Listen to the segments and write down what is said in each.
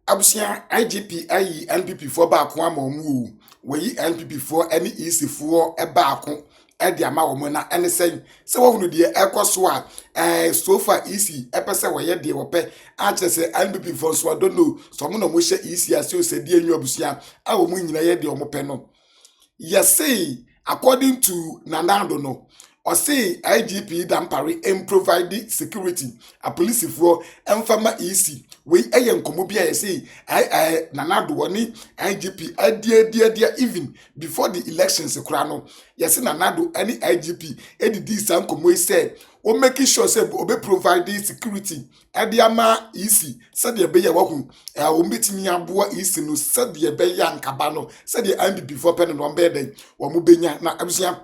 Abusia IGP ayi NPP for baako ama omu we NPP for any EC for e baako e de ama omo na ene say se wo hunu de ekoso a so far EC e pese we ye de wo pe a che se NPP for so I don't know so mo na mo hye EC ase o se de enyu abusia a wo mu nyina ye de omo pe no yes say according to Nanado no or say IGP Dampare and provide security a police for emfama EC we ayen komo bia say I Nanado woni IGP dia even before the elections kura no yes Nanado any IGP edidi san komo say o make sure say obe provide security ediama EC said the beye wahu o metimi aboa EC no said the beye ankaba no said the IGP for pen no be den wo mo benya na abusia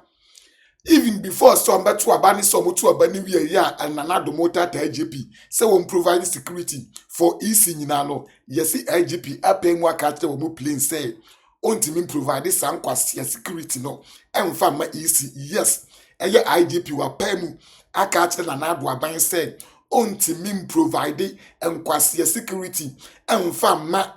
even before some betu abani some to abani we ya and Nanado motor to IGP say won provide security for EC nyina no yes IGP apen wa ka tell wo plane say ontimi provide some kwase security no emfa ma EC yes eye IGP wa pemu aka tell Nanado aban say ontimi provide enkwase security emfa ma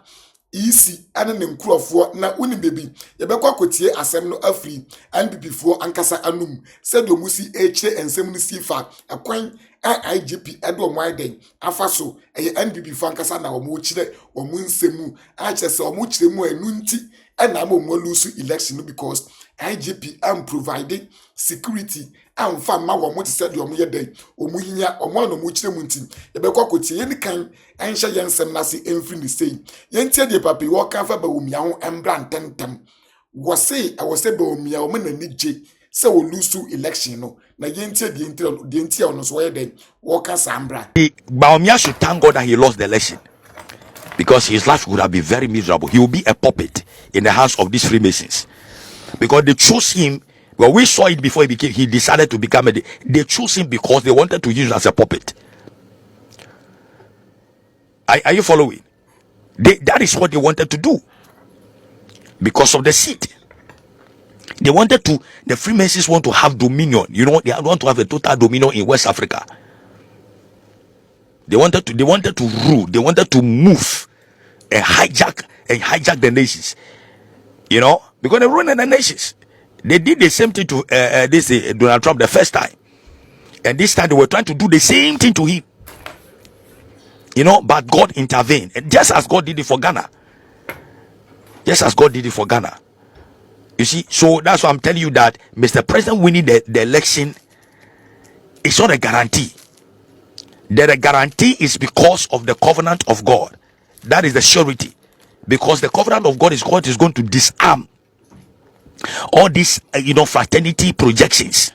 EC ane ne nkurofo na uni baby yebekwa kotie asem no afri NPP fo ankasa anum said o musi eche ensem no sifa akwan IGP edo mwiden afaso eye NPP fo ankasa na omo chire omo nsemu a chese omo chire mu anu nti na mo lose election because IGP am providing security am fa ma wo mo ti said omo ye den omo hinya omo no mo chire mu nti yebekwa kotie yen kan enhye yensem na se emfri ni sei yentie de papi wo kan fa ba wumia ho embra ntentem wo sei I was say ba wumia o na nije se wo lose election no na yentie de entie ono so ye den wo kan sambra Baumia should thank God that he lost the election, because his life would have been very miserable. He will be a puppet in the hands of these Freemasons, because they chose him. Well, we saw it before he decided to become they chose him because they wanted to use him as a puppet. Are you following? That is what they wanted to do because of the seat. They wanted to, the Freemasons want to have dominion. You know, they want to have a total dominion in West Africa. They wanted to rule. They wanted to move and hijack the nations. You know, because they ruined the nations. They did the same thing to Donald Trump the first time, and this time they were trying to do the same thing to him. You know, but God intervened, and just as God did it for Ghana. Just as God did it for Ghana. You see, so that's why I'm telling you that Mr. President winning the election is not a guarantee. The guarantee is because of the covenant of God. That is the surety. Because the covenant of God is going to disarm all these, fraternity projections.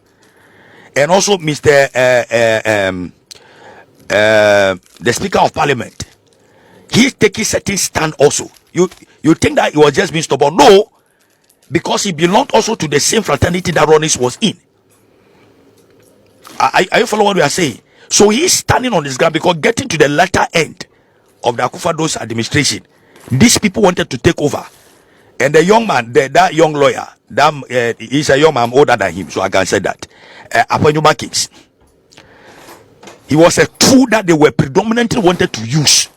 And also, Mr. The Speaker of Parliament, he's taking certain stand also. You think that he was just being stubborn? No, because he belonged also to the same fraternity that Ronis was in. Are you following what we are saying? So he's standing on this ground because getting to the latter end of the Akufo-Addo's administration, these people wanted to take over. And the young man, that young lawyer, he's a young man, I'm older than him, so I can say that. Aponyuma Kings. He was a tool that they were predominantly wanted to use.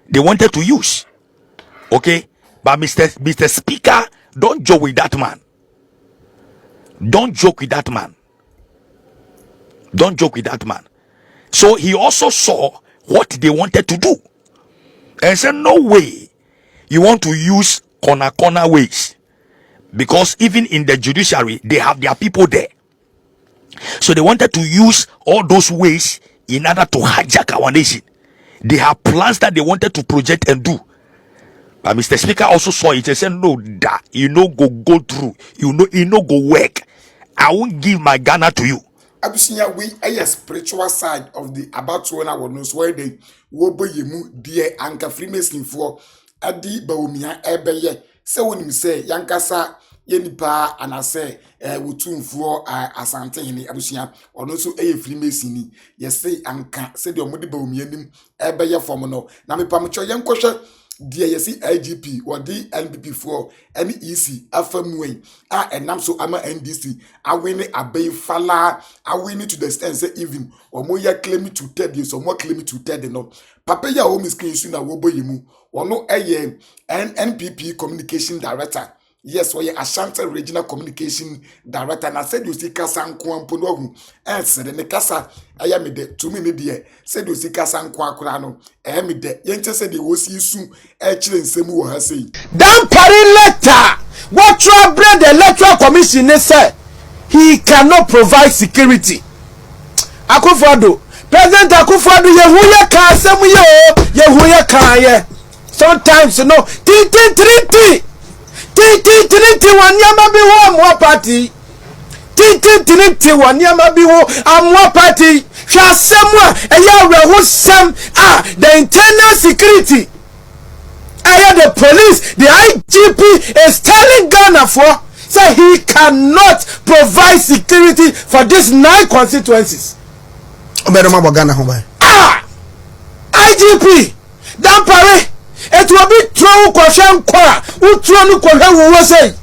They wanted to use. Okay? But Mr. Speaker, don't joke with that man. Don't joke with that man. Don't joke with that man. So he also saw what they wanted to do and said, no way you want to use corner ways, because even in the judiciary they have their people there. So they wanted to use all those ways in order to hijack our nation. They have plans that they wanted to project and do. But Mr. Speaker also saw it and said, no, that you know go through, you know go work. I won't give my Ghana to you. Abusinya, we a spiritual side of the about to I was where they wobo yemu dear anka Freemason for adi baumia ebeye. So when you say yankasa yenipa and I say wutum for asante hini abusinya or no so a Freemason. Yes, say anka said your modi baumia nim ebeye for mono. Na me pamucho yankosha deɛ yɛsi IGP wɔde NPP for any EC afamwe enam so ama NDC awini abay fala awini to the extent say even omo ya claim to third so mo claim to third no papa ya o miskin su na wo boyimu wono eye NPP communication director. Yes, we Ashanti Regional Communication Director. And I said you see kasa nko ampo no hu. Said ne kasa aya me de to me ne de said you see kasa nko akura no me de yenche said the wo si su kire nsemu wo ha sei. Dampare letter. What trouble the electoral commission say he cannot provide security. Akufo-Addo, President Akufo-Addo yehuye ka asemu yehuye ka ye. Sometimes you know T wanyama bi wo amwa party wanyama bi wo amwa party hwa semwa eya reho sem the internal security the police the IGP is telling Ghana for say he cannot provide security for these 9 constituencies. Oberoma Ghana ho ba IGP Dampare it will be true question kwa utro no kwa wo say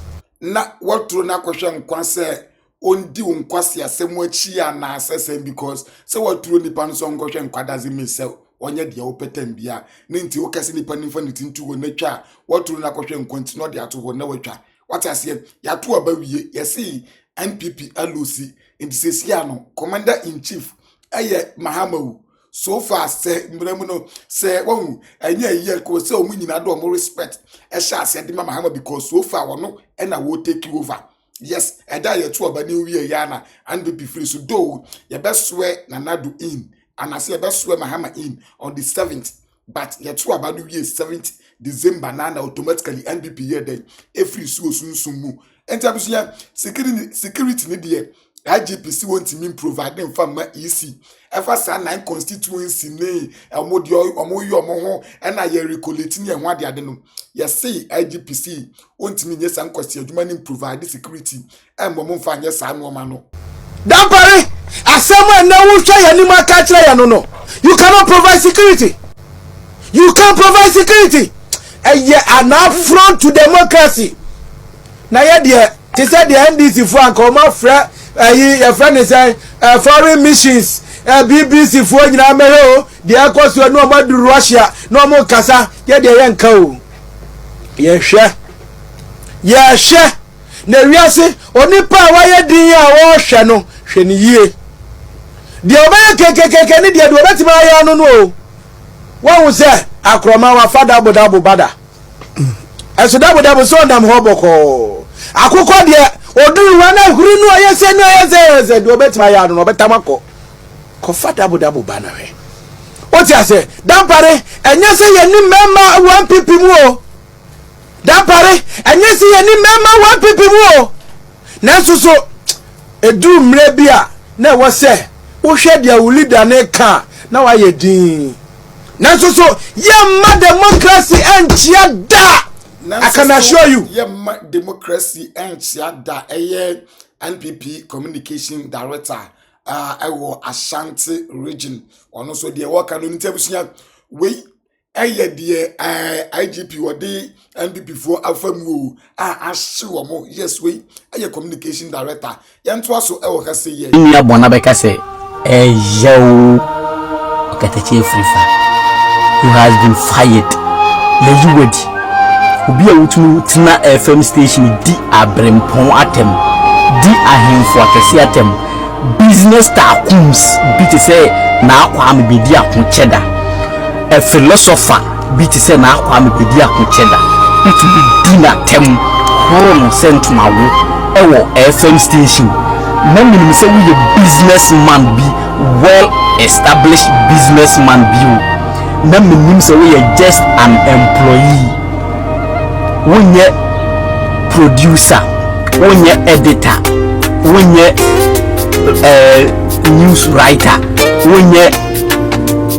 na watro na question kwa say ondi unkwasi asemu achi na asesem because say watro nipa no so question kwa doesn't mean say onye de opetem bia ne nti okase nipa nifa nitintu wo natwa watro na question continue de ato wo na watwa what ase ya to aba wie yesi NPP LOC indisesi ano commander in chief aye Mahamawu. So far say mbremu say won anya ye ko say omu nyina do mo respect e sha say de mama hama because so far wono e na wo take over. Yes, eda ye to oba ni wie ya na and be free so do ye be swear na nado in and I say ye be swear mahama in on the 7th, but ye to oba ni wie 7th December na automatically NPP here then e free so sunsun mu entabusia security ni de IGP si want to providing for my EC. Ever say 9 constituency ne omo ho and I recollecting and what they are no. Yes, say IGPC want me yes and question adwuma provide security and mo mfa yes an wo ma no. Dampare asema na wo hwa ya ni maka kire ya no. You cannot provide security. You can't provide security. An affront to democracy. Na ye de they said the NDC for an come fra your friend is foreign missions BBC for nyina meho de akoso no ma du Russia no mo kasa ye de yenka o ye hwe na wiase onipa wa ye din a wo hwe no hwe ni yie de oba kekekeke ni de do betima ya no no wo hu se akroma wa fada bodabo bada eso dabo so ndam hoboko akukọ de oduru wa na huru no ayese do betima ya no betamako ko fada bodabo bana we o ti ase Dampare enye se ye ni mema 1 pp mu o Dampare enye se ye ni mema 1 pp mu o na so edu mre bia na wo se wo hwe dia wo leader ne ka na wa ye din na so ye ma democracy enchia da. I can assure you. Yeah, democracy and da NPP communication director. I was Ashanti region. Ono so the work and interview. We the IGP or the NPP for Alphamu. Assure mo. Yes, we communication director. Yantwa so I say ye. Nya bonabeka say yo okatachi frifa. Who has been fired. Leju wedi. Obi a wutunu tina FM station di abrempon atem di ahemfo akese atem business tycoons bit say na akwa am bedi akocheda a philosopher bit say na akwa am bedi akocheda it be di na tem horo sentuma wo ewo FM station na minim say we businessman be well established businessman be na minim say we just an employee. Wonye producer, wonye editor, wonye news writer, wonye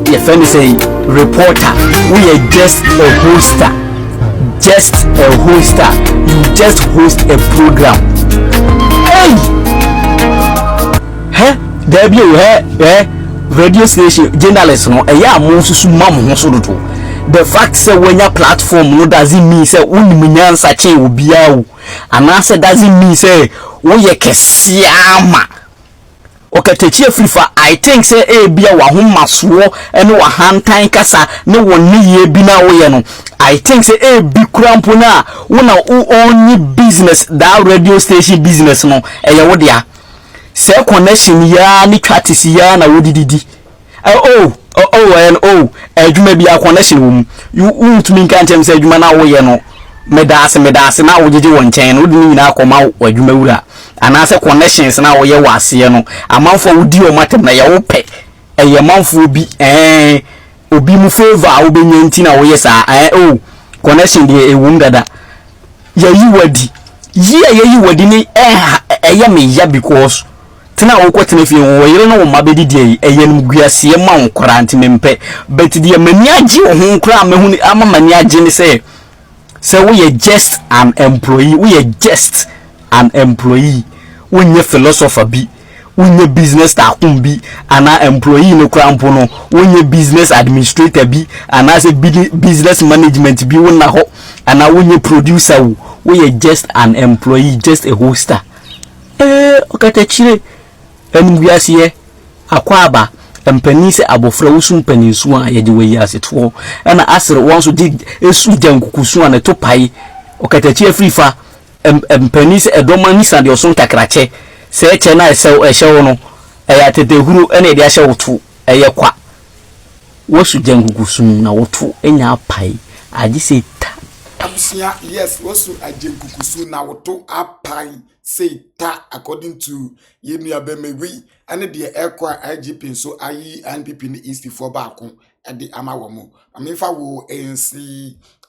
your friend say reporter, we are just a hoster, you just host a program. Hey, there be radio station journalist no eya mo susu mam ho so do. the fact say when your platform no doesn't mean say unmunyansa chain obiawo and answer doesn't mean say wo ye kesiama okatechie frifa. I think say bia wa homaso ene wa hantan kasa ne woni ye bi na wo ye no. I think say bi krampo na wo na only business that radio station business no eye wo dia say connection ya ni chatis ya na wo dididi adwuma bi a connection wo you untumi nka ntem say adwuma na wo ye no medase na wo jeje won chen no dini na akoma adwuma wura anase connections na wo ye wase no amanfo wo di o matem na ye wo pe eye manfo bi obi mu favor wo benya nti na wo ye sa connection de ewum dada ye yi wadi ni eye me ya because tina wo kwetene fie wo yire no wo mabedi die eyenum guase ma wo kora nti mempe but die mani agi wo ho kora mahuni ama mani agi ni say we are just an employee, when philosopher be when business takun be ana employee no krampo no when business administrator be ana say business management be wona ho ana when producer we are just an employee, just a hoster okatachire enwiase akwaba mpani se abofra wusu mpani su a yede we yaseto na asere wonso di esu jankukusu na to pai okatachi afrifa mpani se edomani sande oson kakrache se eche na ehye no eya tetehuru na ede ahye woto eye kwa wosu jankukusu na woto enya pai agi se ta abusia yes wosu ajankukusu na woto apai say ta according to yemi abemewi and the ekwa IGP so ayi NPP ni east for baako e de ama wo mo amefa wo ANC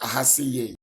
ahase ye